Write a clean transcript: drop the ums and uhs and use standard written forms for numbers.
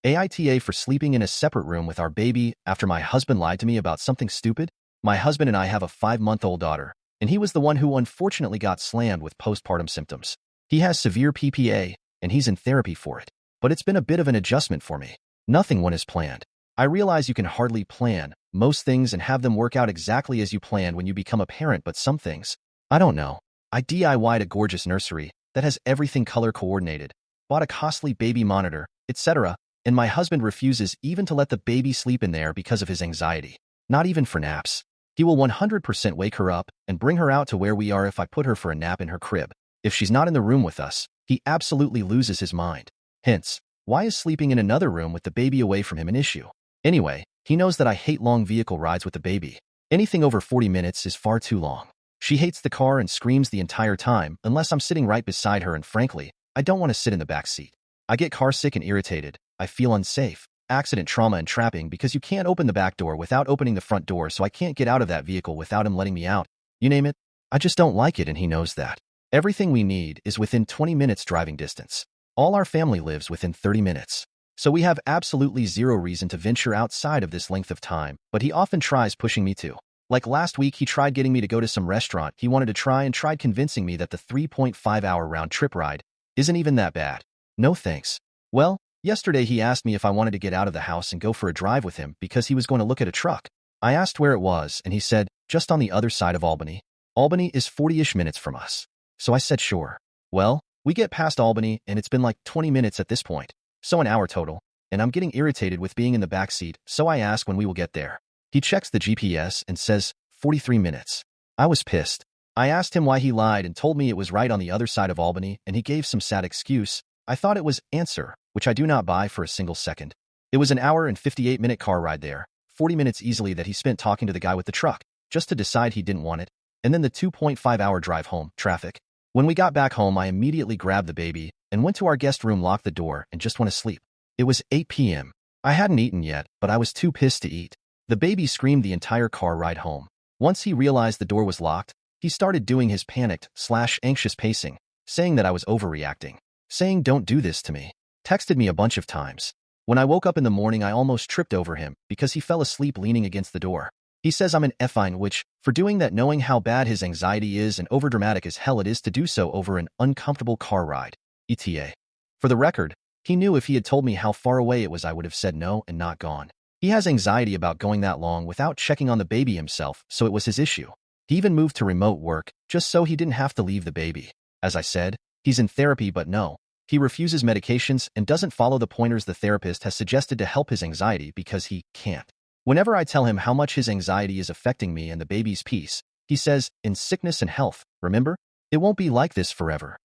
AITA for sleeping in a separate room with our baby after my husband lied to me about something stupid. My husband and I have a 5-month-old daughter, and he was the one who unfortunately got slammed with postpartum symptoms. He has severe PPA, and he's in therapy for it. But it's been a bit of an adjustment for me. Nothing went as planned. I realize you can hardly plan most things and have them work out exactly as you planned when you become a parent, but some things, I don't know. I DIY'd a gorgeous nursery that has everything color coordinated, bought a costly baby monitor, etc., and my husband refuses even to let the baby sleep in there because of his anxiety. Not even for naps. He will 100% wake her up and bring her out to where we are if I put her for a nap in her crib. If she's not in the room with us, he absolutely loses his mind. Hence, why is sleeping in another room with the baby away from him an issue? Anyway, he knows that I hate long vehicle rides with the baby. Anything over 40 minutes is far too long. She hates the car and screams the entire time unless I'm sitting right beside her, and frankly, I don't want to sit in the back seat. I get car sick and irritated. I feel unsafe, accident trauma and trapping because you can't open the back door without opening the front door, so I can't get out of that vehicle without him letting me out. You name it. I just don't like it, and he knows that. Everything we need is within 20 minutes driving distance. All our family lives within 30 minutes. So we have absolutely zero reason to venture outside of this length of time, but he often tries pushing me to. Like last week, he tried getting me to go to some restaurant he wanted to try and tried convincing me that the 3.5-hour round-trip ride isn't even that bad. No thanks. Well, yesterday he asked me if I wanted to get out of the house and go for a drive with him because he was going to look at a truck. I asked where it was, and he said, just on the other side of Albany. Albany is 40-ish minutes from us. So I said sure. Well, we get past Albany, and it's been like 20 minutes at this point. So an hour total, and I'm getting irritated with being in the back seat, so I ask when we will get there. He checks the GPS and says, 43 minutes. I was pissed. I asked him why he lied and told me it was right on the other side of Albany, and he gave some sad excuse. I thought it was answer, which I do not buy for a single second. It was an hour and 58-minute car ride there, 40 minutes easily that he spent talking to the guy with the truck, just to decide he didn't want it, and then the 2.5-hour drive home, traffic. When we got back home, I immediately grabbed the baby and went to our guest room, locked the door, and just went to sleep. It was 8 p.m. I hadn't eaten yet, but I was too pissed to eat. The baby screamed the entire car ride home. Once he realized the door was locked, he started doing his panicked/anxious pacing, saying that I was overreacting, saying don't do this to me, texted me a bunch of times. When I woke up in the morning, I almost tripped over him because he fell asleep leaning against the door. He says I'm an effine, which, for doing that, knowing how bad his anxiety is and overdramatic as hell it is to do so over an uncomfortable car ride. ETA. For the record, he knew if he had told me how far away it was, I would have said no and not gone. He has anxiety about going that long without checking on the baby himself, so it was his issue. He even moved to remote work just so he didn't have to leave the baby. As I said, he's in therapy, but no. He refuses medications and doesn't follow the pointers the therapist has suggested to help his anxiety because he can't. Whenever I tell him how much his anxiety is affecting me and the baby's peace, he says, in sickness and health, remember? It won't be like this forever.